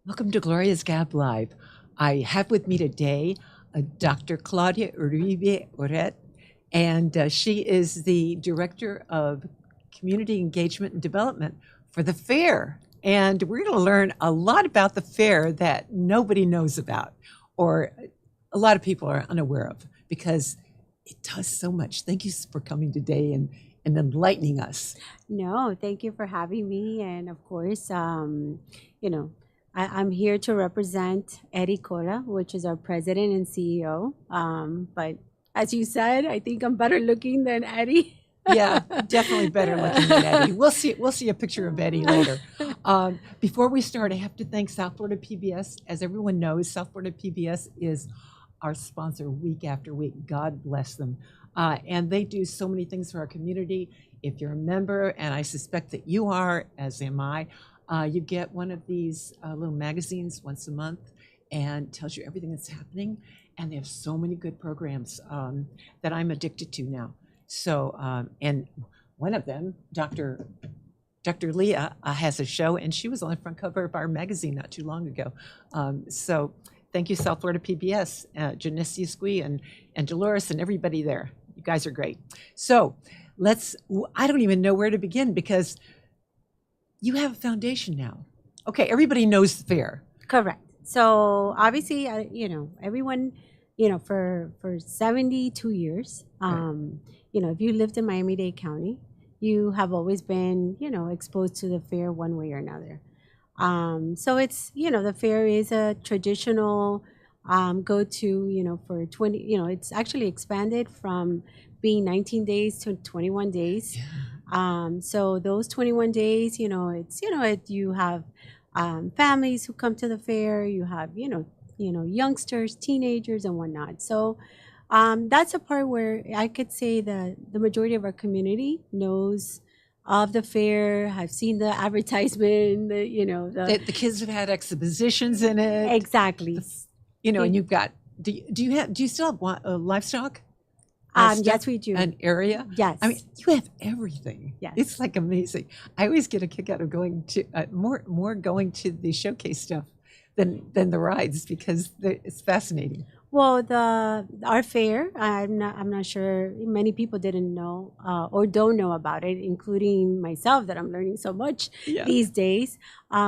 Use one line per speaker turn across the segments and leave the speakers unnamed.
Welcome to Gloria's Gab Live. I have with me today Dr. Claudia Uribe-Orrett, and she is the Director of Community Engagement and Development for the fair. And we're going to learn a lot about the fair that nobody knows about, or a lot of people are unaware of, because it does so much. Thank you for coming today and enlightening us.
No, thank you for having me. And of course, you know, I'm here to represent Eddie Cora, which is our president and CEO. But as you said, I think I'm better looking than Eddie.
Yeah, definitely better looking than Eddie. We'll see a picture of Eddie later. Before we start, I have to thank South Florida PBS. As everyone knows, South Florida PBS is our sponsor week after week. God bless them. And they do so many things for our community. If you're a member, and I suspect that you are, as am I, you get one of these little magazines once a month and tells you everything that's happening. And they have so many good programs that I'm addicted to now. So, and one of them, Dr. Leah, has a show, and she was on the front cover of our magazine not too long ago. So thank you, South Florida PBS, Janicia Squee and Dolores and everybody there. You guys are great. So I don't even know where to begin, because you have a foundation now. Okay, everybody knows the fair.
Correct. So obviously, everyone, for 72 years, if you lived in Miami-Dade County, you have always been, exposed to the fair one way or another. So it's, the fair is a traditional go-to, for 20, it's actually expanded from being 19 days to 21 days.
Yeah.
So those 21 days, you have families who come to the fair, you have, youngsters, teenagers and whatnot. So that's a part where I could say that the majority of our community knows of the fair. I've seen the advertisement,
The kids have had exhibitions in it.
Exactly.
And you've got, do you still have livestock?
Yes, we do.
An area?
Yes.
I mean, you have everything.
Yes.
It's like amazing. I always get a kick out of going to more going to the showcase stuff than the rides, because it's fascinating.
Well, our fair, I'm not sure many people didn't know or don't know about it, including myself, that I'm learning so much these days.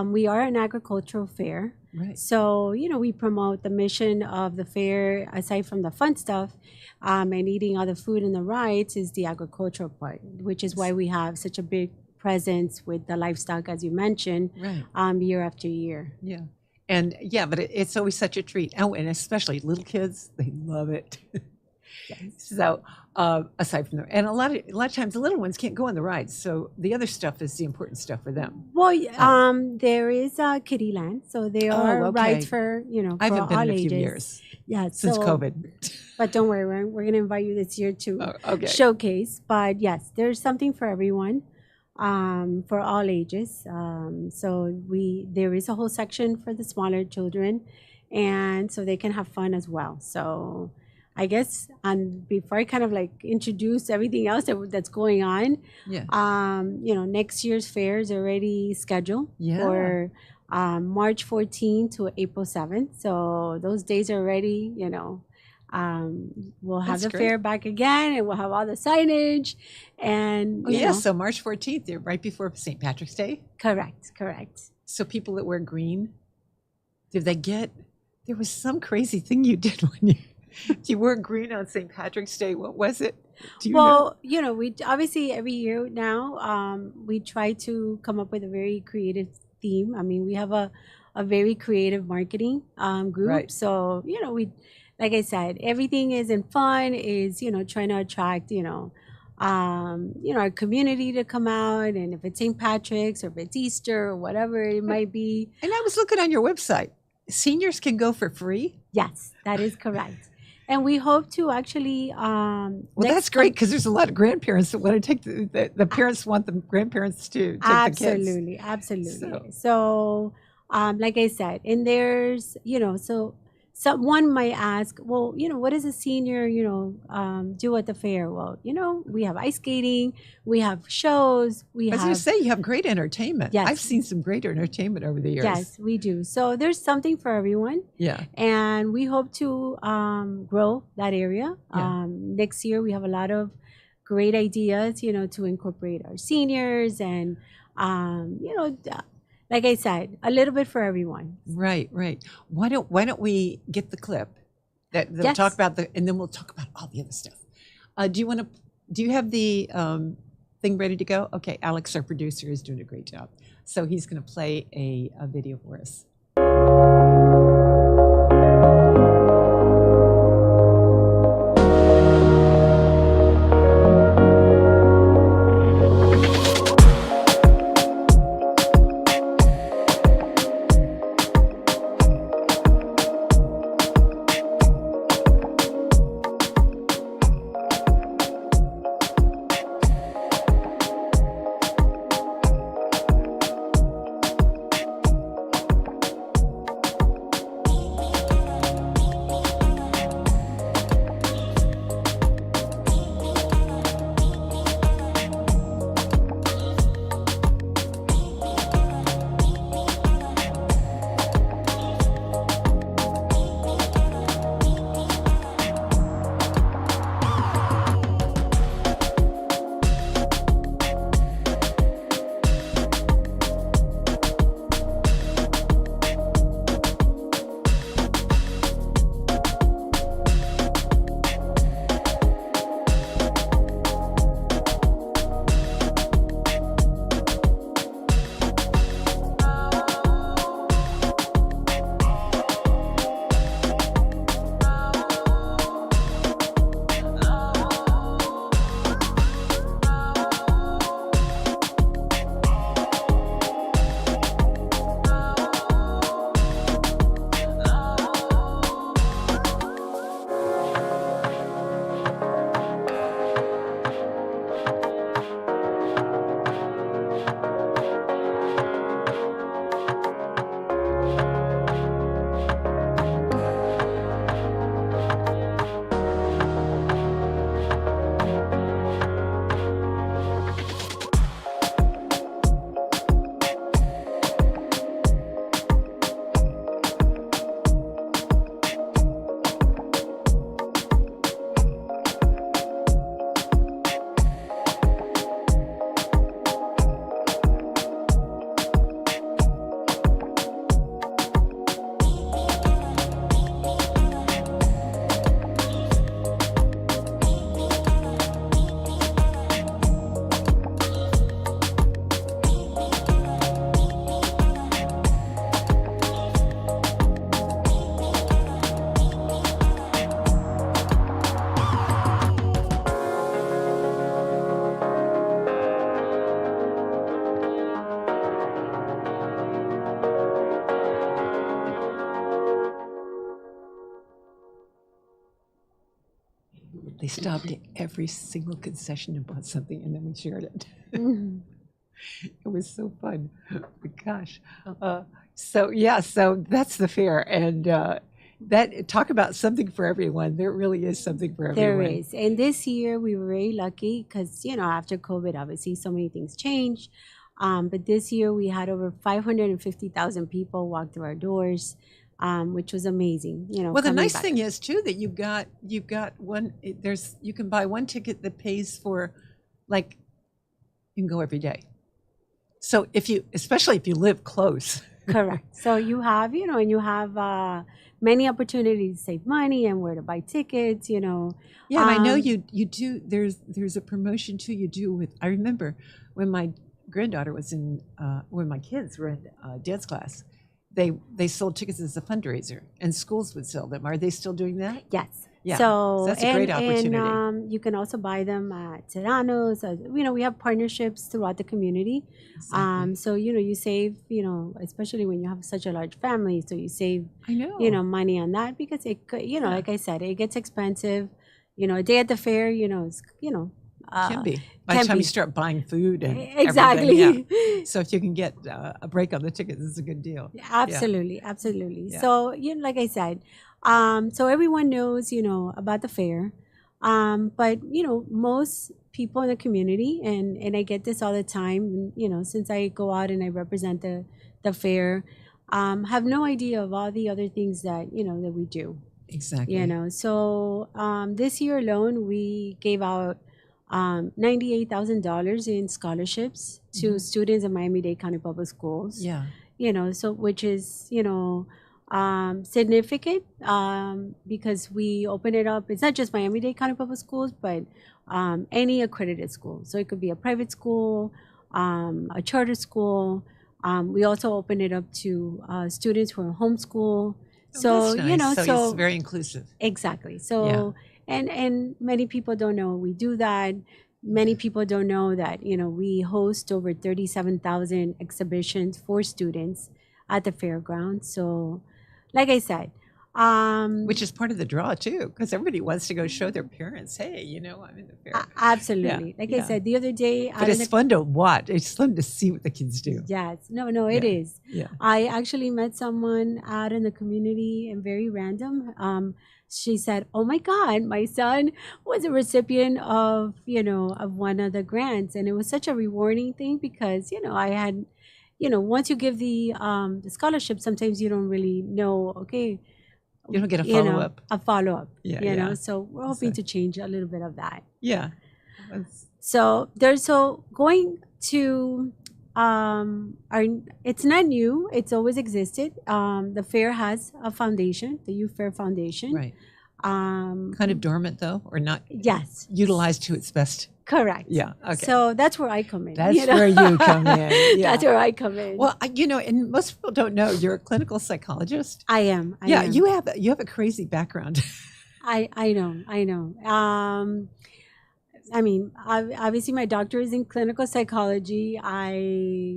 We are an agricultural fair.
Right.
So, we promote the mission of the fair. Aside from the fun stuff and eating all the food and the rides, is the agricultural part, which is why we have such a big presence with the livestock, as you mentioned,
right.
Year after year.
Yeah. And but it's always such a treat. Oh, and especially little kids, they love it.
Yes.
So aside from that, and a lot of times the little ones can't go on the rides, so the other stuff is the important stuff for them.
Well, there is Kiddie Land, so there are rides for for
I haven't been in a
ages.
few years.
Yeah,
since COVID.
But don't worry, we're going to invite you this year to showcase. But yes, there's something for everyone. For all ages. So there is a whole section for the smaller children, and so they can have fun as well. So I guess, and before I kind of like introduce everything else that's going on, next year's fair is already scheduled for March 14th to April 7th. So those days are already, we'll have the fair back again, and we'll have all the signage. And
so March 14th, right before St. Patrick's Day.
Correct.
So people that wear green, there was some crazy thing you did when you wore green on St. Patrick's Day. What was it? Do you know?
We obviously every year now we try to come up with a very creative theme. I mean, we have a very creative marketing group.
Right.
So we, like I said, everything is in fun, is trying to attract our community to come out, and if it's St. Patrick's or if it's Easter or whatever it might be.
And I was looking on your website. Seniors can go for free?
Yes, that is correct. And we hope to actually
that's great, because there's a lot of grandparents that want to take the parents want the grandparents to take the kids.
Absolutely. So like I said, and there's so One might ask, well, what does a senior, do at the fair? Well, we have ice skating, we have shows, we
I was
have.
going to say, you have great entertainment.
Yes.
I've seen some great entertainment over the years.
Yes, we do. So there's something for everyone.
Yeah.
And we hope to grow that area.
Yeah.
Next year, we have a lot of great ideas, to incorporate our seniors and, like I said, a little bit for everyone.
Right. Why don't we get the clip that they'll
Yes.
talk about and then we'll talk about all the other stuff. Do you have the thing ready to go? Okay, Alex, our producer, is doing a great job. So he's going to play a video for us. They stopped at every single concession and bought something, and then we shared it.
Mhm.
It was so fun. But gosh. So that's the fair. And that talk about something for everyone. There really is something for everyone.
There is. And this year we were very lucky because, after COVID, obviously so many things changed. But this year we had over 550,000 people walk through our doors, which was amazing.
Well, the
coming
nice
back.
thing is too that you've got one. You can buy one ticket that pays for, like, you can go every day. So especially if you live close.
Correct. So you have, and you have many opportunities to save money and where to buy tickets,
Yeah, and I know you do. There's a promotion too you do with. I remember when my granddaughter was when my kids were in dance class, they sold tickets as a fundraiser, and schools would sell them. Are they still doing that?
Yes.
Yeah.
So
that's a great opportunity.
And you can also buy them at Serrano's. We have partnerships throughout the community.
Exactly.
So you save, especially when you have such a large family. So you save,
I know.
money on that because it could, like I said, it gets expensive. A day at the fair, it's
Can be. By the time you start buying food and
exactly.
Yeah. So if you can get a break on the tickets, it's a good deal.
Absolutely, absolutely.
Yeah.
So like I said, so everyone knows about the fair, but most people in the community, and I get this all the time. Since I go out and I represent the fair, have no idea of all the other things that that we do.
Exactly.
So this year alone, we gave out $98,000 in scholarships to students in Miami-Dade County Public Schools.
Yeah.
So which is significant because we open it up. It's not just Miami-Dade County Public Schools, but any accredited school. So it could be a private school, a charter school. We also open it up to students who are homeschool. So
that's nice.
so
it's very inclusive.
Exactly. So and many people don't know we do that. Many people don't know that we host over 37,000 exhibitions for students at the fairgrounds. So, like I said,
which is part of the draw too, because everybody wants to go show their parents, hey, I'm in the fair.
Absolutely. I said the other day,
but it's fun to watch. It's fun to see what the kids do.
Yes. No, it is.
Yeah.
I actually met someone out in the community and very random. She said, "Oh my God, my son was a recipient of one of the grants," and it was such a rewarding thing because I had, once you give the scholarship, sometimes you don't really know. Okay,
you don't get a follow up.
A follow up.
Yeah.
So we're hoping to change a little bit of that.
Yeah.
So going to it's not new. It's always existed. The fair has a foundation, the Youth Fair Foundation.
Right. Kind of dormant though, or not?
Yes.
Utilized to its best.
Correct.
Yeah. Okay.
So that's where I come in.
That's where you come in. Yeah.
That's where I come in.
Well, and most people don't know you're a clinical psychologist.
I am. I am.
You have a crazy background.
I know. I mean, obviously my doctor is in clinical psychology. I,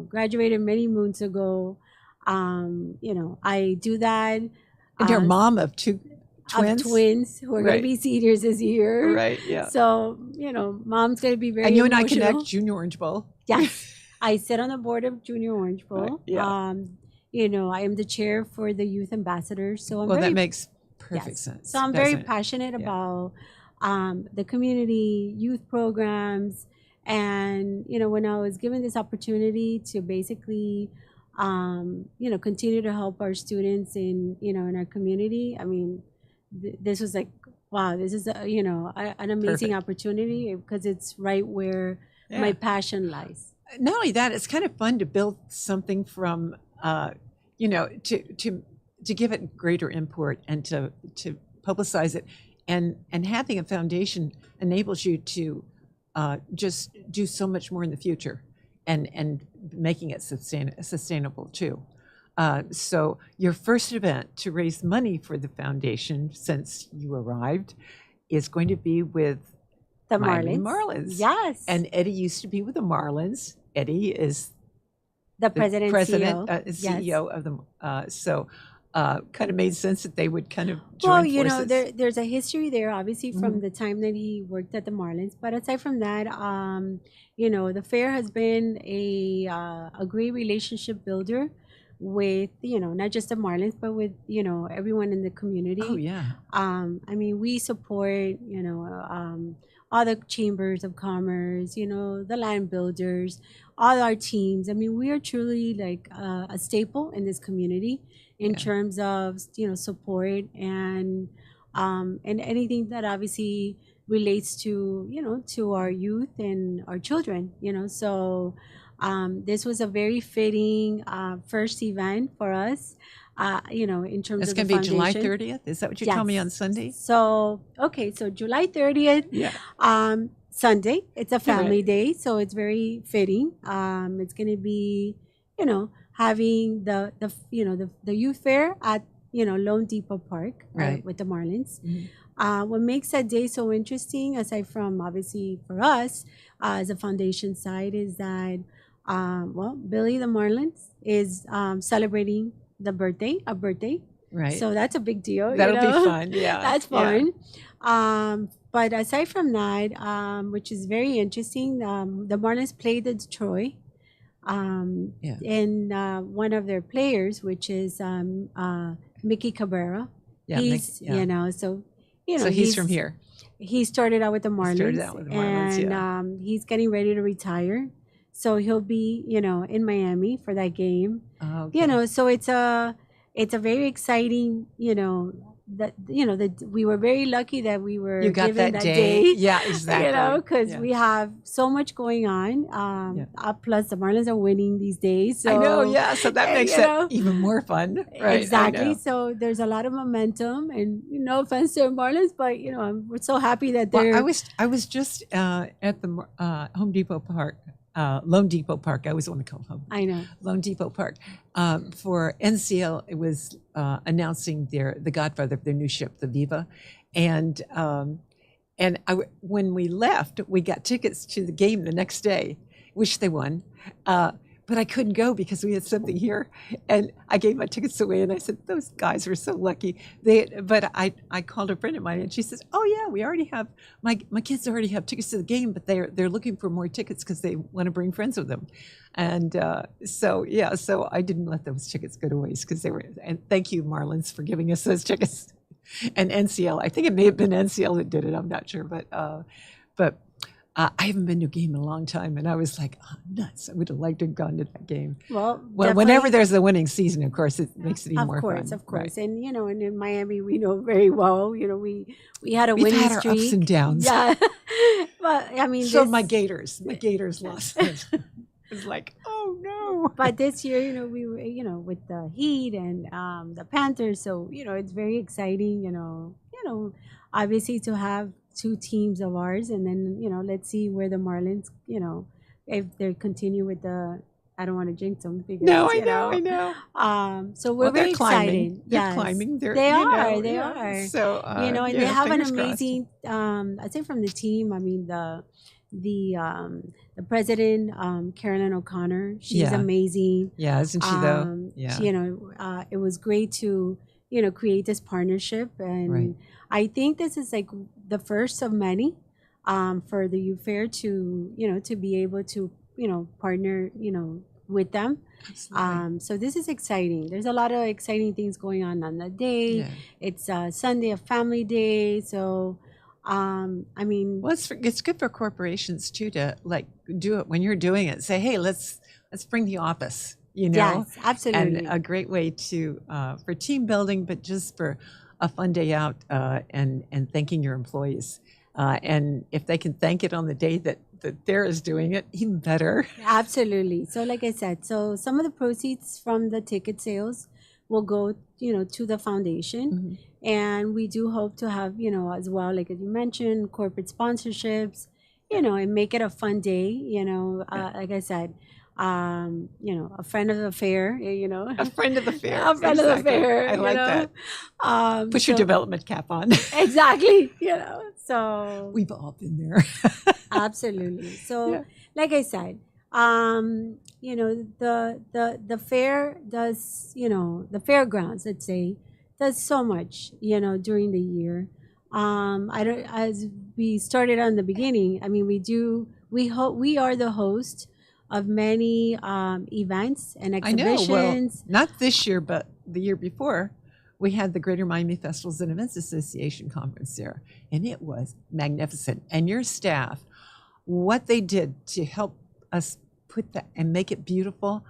graduated many moons ago. I do that.
And you're a mom of two twins?
Of twins who are going to be seniors this year.
Right, yeah.
So, mom's going to be very
And you
emotional.
and I connect Junior Orange Bowl.
Yes. I sit on the board of Junior Orange Bowl.
Right, yeah.
I am the chair for the youth ambassadors. So
that makes perfect sense.
So I'm very passionate about the community, youth programs. And, when I was given this opportunity to basically, continue to help our students in our community, I mean, this was like, wow, this is, an amazing opportunity because it's right where my passion lies.
Not only that, it's kind of fun to build something from, to give it greater import and to publicize it. And having a foundation enables you to just do so much more in the future and making it sustainable too. So your first event to raise money for the foundation since you arrived is going to be with
the
Marlins.
Yes.
And Eddie used to be with the Marlins. Eddie is
the president CEO.
CEO of the kind of made sense that they would kind of join forces.
There's a history there, obviously, from the time that he worked at the Marlins. But aside from that, the fair has been a great relationship builder with, not just the Marlins, but with, everyone in the community.
Oh, yeah.
I mean, we support, all the chambers of commerce, the land builders, all our teams. I mean, we are truly like a staple in this community in terms of support and anything that obviously relates to to our youth and our children. So this was a very fitting first event for us. In terms
it's
of the
going to be July
foundation.
30th. Is that what you told me on Sunday?
So July 30th.
Yeah.
Sunday. It's a family day, so it's very fitting. It's going to be, having the youth fair at Lone Depot Park with the Marlins. Mm-hmm. What makes that day so interesting, aside from obviously for us as a foundation side, is that Billy the Marlins is celebrating a birthday.
Right.
So that's a big deal.
That'll be fun. Yeah.
That's fun. But aside from that, which is very interesting, the Marlins played the Detroit. And one of their players, which is Mickey Cabrera.
Yeah,
so
he's from here.
He started out with the Marlins, and he's getting ready to retire. So he'll be, in Miami for that game.
Okay.
So it's a very exciting, that we were very lucky that we were given that day.
Yeah, exactly.
Because we have so much going on. Plus the Marlins are winning these days. So,
I know, yeah. So that makes it even more fun. Right?
Exactly. So there's a lot of momentum, and no offense to the Marlins, but we're so happy that they're.
Well, I was just at the Home Depot Park. Lone Depot Park. I always want to call it home.
I know.
Lone Depot Park. For NCL, it was announcing the godfather of their new ship, the Viva. And when we left, we got tickets to the game the next day, which they won. But I couldn't go because we had something here. And I gave my tickets away, and I said, those guys were so lucky. But I called a friend of mine, and she says, oh, yeah, we already have, my kids already have tickets to the game, but they're looking for more tickets because they want to bring friends with them. And so I didn't let those tickets go to waste because they were, and thank you, Marlins, for giving us those tickets. And NCL, I think it may have been NCL that did it, I'm not sure, but I haven't been to a game in a long time, and I was like, oh, nuts. I would have liked to have gone to that game.
Well,
whenever there's a winning season, of course, it makes it even more fun.
Of course. Right. And, and in Miami, we know very well, we had a winning streak.
We've had our ups and downs.
Yeah. But, I mean.
So my Gators lost. It was like, oh, no.
But this year, we were, with the Heat and the Panthers, so, it's very exciting, obviously to have two teams of ours, and then let's see where the Marlins, if they continue with the. I don't want to jinx them. Because,
I know.
So we're very excited.
They're climbing.
They are.
So
and they have an amazing. I'd say from the team. I mean the president, Carolyn O'Connor. She's amazing.
Yeah, isn't she though? Yeah.
It was great to create this partnership, and
right.
I think this is like the first of many for the youth fair to to be able to partner with them. So this is exciting. There's a lot of exciting things going on that day. Yeah. It's Sunday, a family day. So I mean,
well, it's good for corporations too to do it when you're doing it. Say, hey, let's bring the office.
Yes, absolutely.
And a great way to for team building, but just for a fun day out and thanking your employees. And if they can thank it on the day that they're is doing it, even better.
Absolutely. So like I said, so some of the proceeds from the ticket sales will go, to the foundation. Mm-hmm. And we do hope to have, as well, like as you mentioned, corporate sponsorships, and make it a fun day, like I said. A friend of the fair,
A friend of the fair.
A friend of the fair.
I like that. Put your development cap on.
Exactly. So
we've all been there.
Absolutely. So, like I said, the fair does, the fairgrounds, let's say, does so much, during the year. As we started on the beginning, I mean, we are the host of many events and exhibitions.
I know. Well, not this year, but the year before, we had the Greater Miami Festivals and Events Association conference there, and it was magnificent. And your staff, what they did to help us put that and make it beautiful,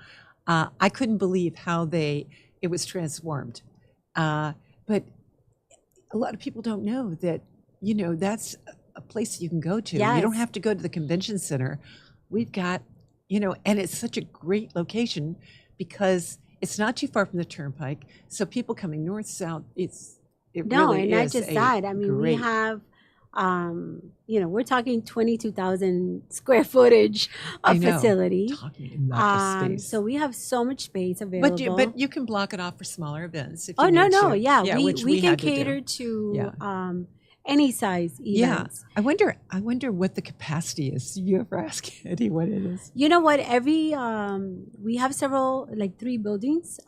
I couldn't believe how it was transformed. But a lot of people don't know that, that's a place you can go to.
Yes.
You don't have to go to the convention center. We've got, and it's such a great location because it's not too far from the turnpike. So people coming north, south, it really
and
is
not just that. I mean, we have, we're talking 22,000 square footage of facility.
Talking in that space.
So we have so much space available.
But you can block it off for smaller events. If
Oh,
you
no,
need
no,
to.
yeah. We can
had
cater to any size events.
Yeah, I wonder what the capacity is. Do you ever ask Eddie what it is?
You know what? We have several, like 3 buildings.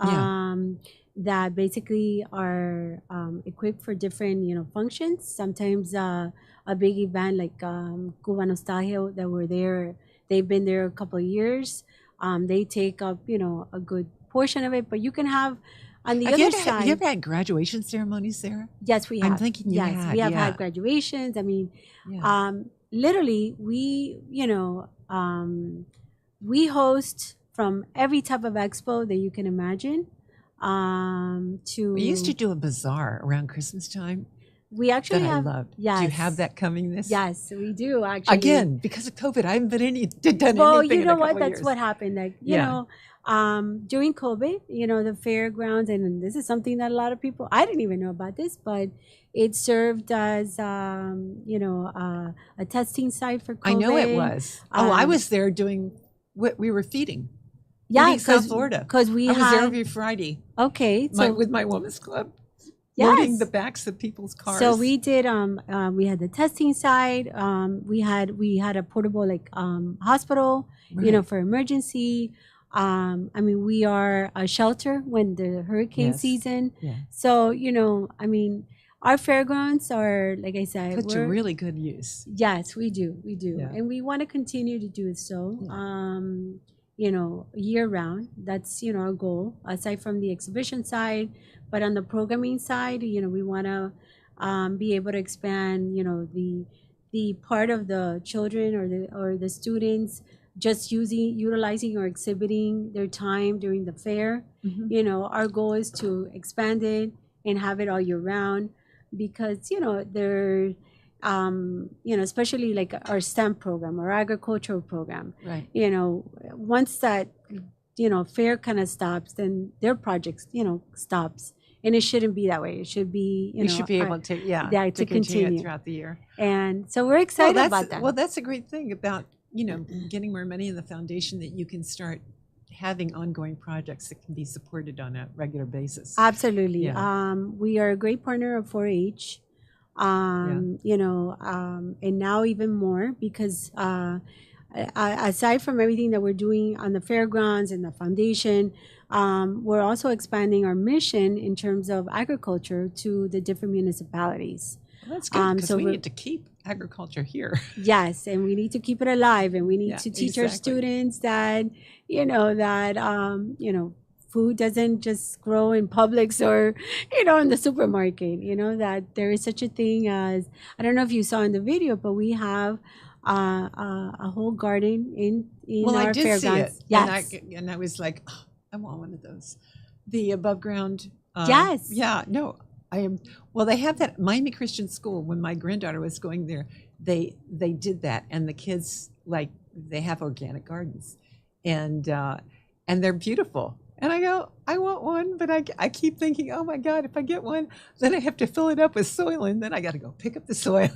That basically are equipped for different, functions. Sometimes a big event like Cuba Nostalgia that were there, they've been there a couple of years. They take up, a good portion of it, but you can have on the other side.
Have you ever had graduation ceremonies there?
Yes, we have.
I'm thinking you
yes,
had.
we have had graduations. I mean, literally, we host from every type of expo that you can imagine.
We used to do a bazaar around Christmas time.
We actually
that
have.
I loved.
Yes.
Do you have that coming this?
Yes, we do actually.
Again, because of COVID, I haven't done
well,
anything.
You know
in a
what?
couple
That's
years.
what happened. Like during COVID, the fairgrounds, and this is something that a lot of people, I didn't even know about this, but it served as a testing site for COVID.
I know it was. I was there doing what we were feeding.
Yeah,
South Florida.
Because
I was there every Friday.
Okay,
with my women's club.
Yes.
Loading the backs of people's cars.
So we did. We had the testing side. We had a portable hospital.
Right.
For emergency. We are a shelter when the hurricane season.
Yeah.
So our fairgrounds are, like I said,
put to really good use.
Yes, we do,
Yeah.
and we want to continue to do so. Yeah. Year round. That's our goal. Aside from the exhibition side, but on the programming side, we want to be able to expand. The part of the children or the students just utilizing or exhibiting their time during the fair.
Mm-hmm.
Our goal is to expand it and have it all year round, because they're especially like our STEM program or agricultural program.
Right.
Once that fair kind of stops, then their projects stops, and it shouldn't be that way. It should be
we should be able to continue throughout the year.
And so we're excited about that.
Well, that's a great thing about getting more money in the foundation, that you can start having ongoing projects that can be supported on a regular basis.
Absolutely.
Yeah.
We are a great partner of 4-H. And now even more, because aside from everything that we're doing on the fairgrounds and the foundation, we're also expanding our mission in terms of agriculture to the different municipalities.
Well, that's good, because we need to keep agriculture here.
Yes, and we need to keep it alive, and we need to teach our students that food doesn't just grow in Publix or in the supermarket. That there is such a thing as, I don't know if you saw in the video, but we have a whole garden in our fairgrounds.
I did see it.
Yes,
and I was like, oh, I want one of those. The above ground.
Yes.
Yeah. No. I am. Well, they have that Miami Christian School. When my granddaughter was going there, they did that, and the kids they have organic gardens, and they're beautiful. And I go, I want one, but I keep thinking, oh my God, if I get one, then I have to fill it up with soil, and then I got to go pick up the soil.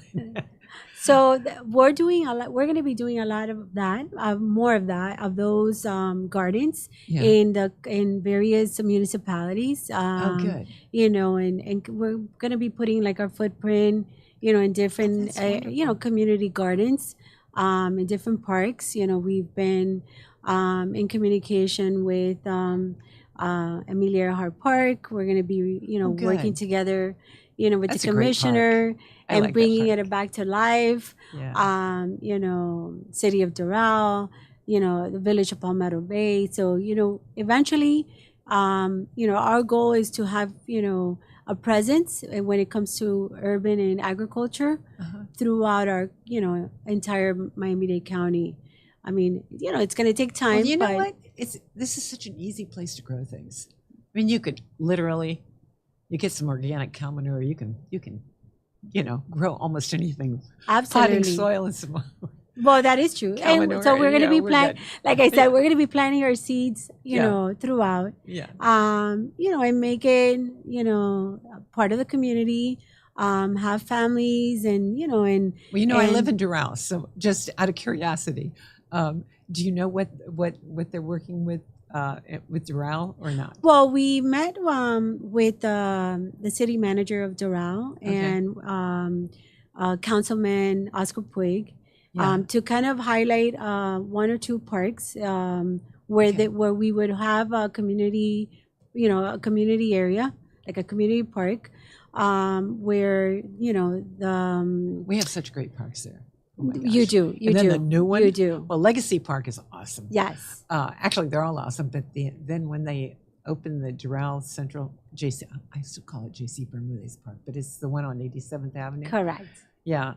So we're doing a lot. We're going to be doing a lot of that, more of that, of those gardens in various municipalities.
Oh, good.
And we're going to be putting our footprint, in different, community gardens, in different parks. We've been in communication with Emilia Earhart Park. We're going to be, working together, with
That's
the commissioner and bringing it back to life.
Yeah.
City of Doral, the village of Palmetto Bay. So, eventually, our goal is to have, a presence when it comes to urban and agriculture throughout our, entire Miami-Dade County. I mean, it's going to take time.
Well, you know what? This is such an easy place to grow things. I mean, you could literally, you get some organic cow manure. You can, grow almost anything.
Absolutely.
Potting soil and some.
Well, that is true.
Cow
And
manure,
so we're going to be like I said, we're going to be planting our seeds, throughout.
Yeah.
And make it, part of the community. Have families and.
I live in Doral, so just out of curiosity, do you know what they're working with Doral or not?
Well, we met with the city manager of Doral, and Councilman Oscar Puig, to kind of highlight one or two parks where we would have a community, a community area, like a community park, where
we have such great parks there. Oh my gosh.
You do.
Then the new one.
You do.
Well, Legacy Park is awesome.
Yes.
Actually, they're all awesome. But then when they opened the Doral Central JC, I still call it JC Bermudez Park, but it's the one on 87th Avenue.
Correct.
Yeah.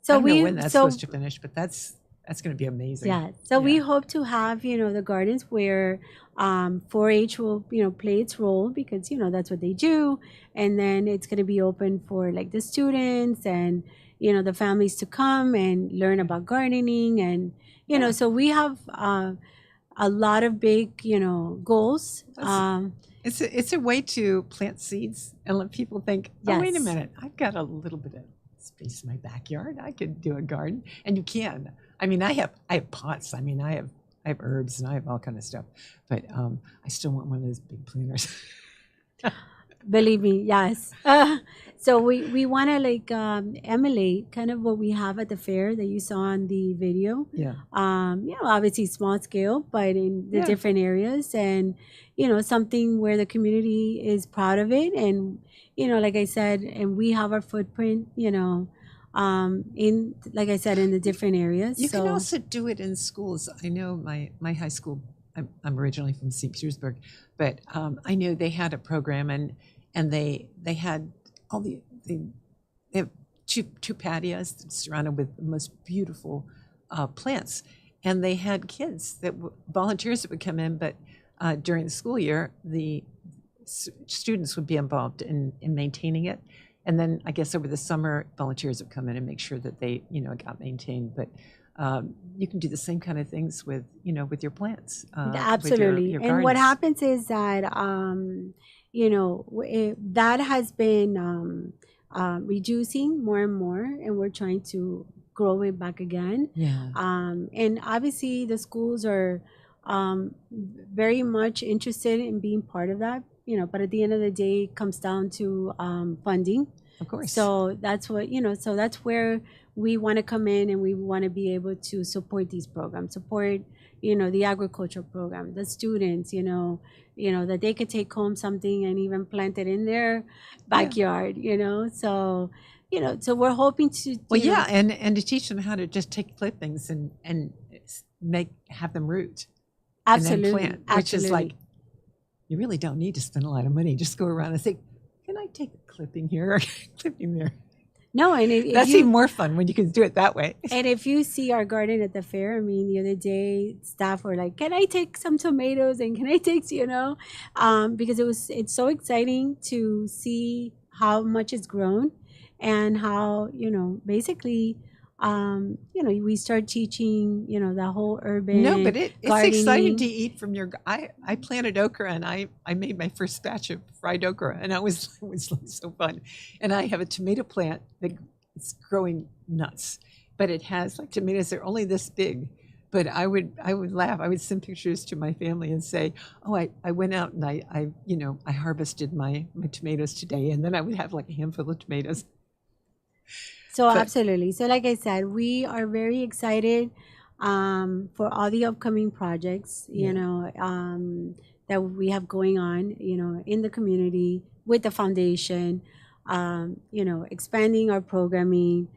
So
I don't know when that's supposed to finish, but that's going to be amazing.
Yeah. So we hope to have the gardens where 4-H will play its role, because that's what they do, and then it's going to be open for like the students and the families to come and learn about gardening, and so we have a lot of big goals.
It's a way to plant seeds and let people think, oh, wait a minute, I've got a little bit of space in my backyard. I could do a garden, and you can. I mean, I have pots. I mean, I have herbs and I have all kind of stuff, but I still want one of those big planters.
Believe me, yes. So we want to emulate kind of what we have at the fair that you saw on the video.
Yeah.
Obviously small scale, but in the different areas, and something where the community is proud of it, and like I said, and we have our footprint, in like I said, in the different areas.
You can also do it in schools. I know my high school. I'm originally from St. Petersburg, but I know they had a program, and they had they have two patios surrounded with the most beautiful plants, and they had kids volunteers that would come in, but during the school year, the students would be involved in maintaining it, and then I guess over the summer, volunteers would come in and make sure that they got maintained. But you can do the same kind of things with your plants.
Absolutely.
With your
and what happens is that that has been reducing more and more, and we're trying to grow it back again.
Yeah.
And obviously the schools are very much interested in being part of that, but at the end of the day, it comes down to funding.
Of course.
So that's what, so that's where we want to come in, and we want to be able to support these programs, support, the agriculture program, the students, that they could take home something and even plant it in their backyard, so, so we're hoping to
and to teach them how to just take clippings and have them root.
Absolutely.
And then plant, which is like, you really don't need to spend a lot of money. Just go around and say, can I take a clipping here or a clipping there?
No, and
that's even more fun when you can do it that way.
And if you see our garden at the fair, I mean, the other day, staff were like, "Can I take some tomatoes?" And can I take, because it's so exciting to see how much it's grown, and how basically, we start teaching, the whole urban.
No, but it's
gardening.
exciting to eat from your. I planted okra, and I made my first batch of fried okra, and it was so fun. And I have a tomato plant it's growing nuts, but it has tomatoes. They're only this big, but I would laugh. I would send pictures to my family and say, "Oh, I went out and I harvested my tomatoes today," and then I would have a handful of tomatoes.
So absolutely. So like I said, we are very excited for all the upcoming projects, that we have going on, in the community with the foundation, expanding our programming.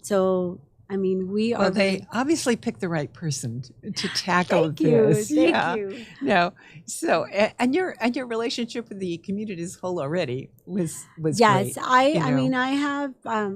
So, I mean, we are.
Well, they obviously picked the right person to tackle
Thank you.
this.
Thank you.
No. So, and your relationship with the community as a whole already was
yes.
great.
I mean, I have. I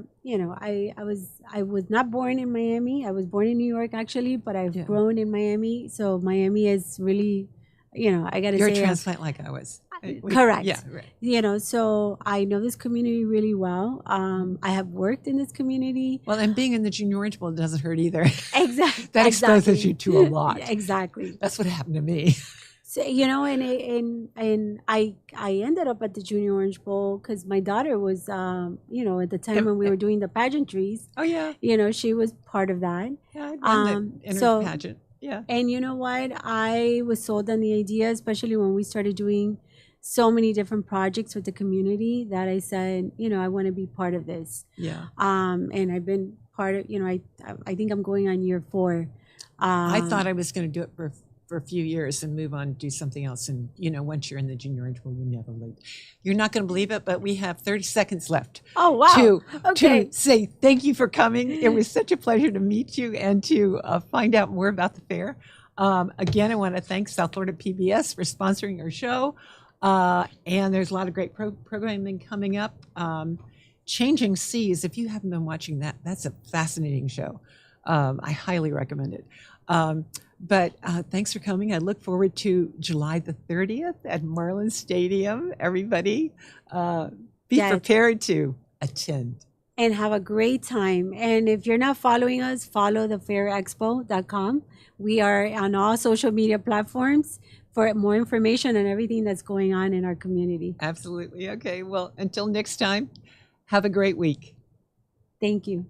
was not born in Miami. I was born in New York actually, but I've grown in Miami. So Miami is really, I got to say.
You're a transplant like I was.
Correct.
Yeah, right.
So I know this community really well. I have worked in this community.
Well, and being in the Junior Orange Bowl doesn't hurt either.
Exactly.
That exposes you to a lot.
Exactly.
That's what happened to me.
So, and I ended up at the Junior Orange Bowl because my daughter was, at the time when we were doing the pageantries.
Oh yeah.
She was part of that.
Yeah, I done the pageant. Yeah.
And you know what? I was sold on the idea, especially when we started doing so many different projects with the community that I said, I want to be part of this.
Yeah.
And I've been part of, I think I'm going on year 4.
I thought I was going to do it for a few years and move on and do something else. And, once you're in the junior interval, you never leave. You're not going to believe it, but we have 30 seconds left.
Oh, wow.
To say thank you for coming. It was such a pleasure to meet you and to find out more about the fair. Again, I want to thank South Florida PBS for sponsoring our show. And there's a lot of great programming coming up. Changing Seas, if you haven't been watching that, that's a fascinating show. I highly recommend it. But thanks for coming. I look forward to July the 30th at Marlins Stadium. Everybody, be prepared to attend.
And have a great time. And if you're not following us, follow thefairexpo.com. We are on all social media platforms for more information on everything that's going on in our community.
Absolutely. Okay. Well, until next time, have a great week.
Thank you.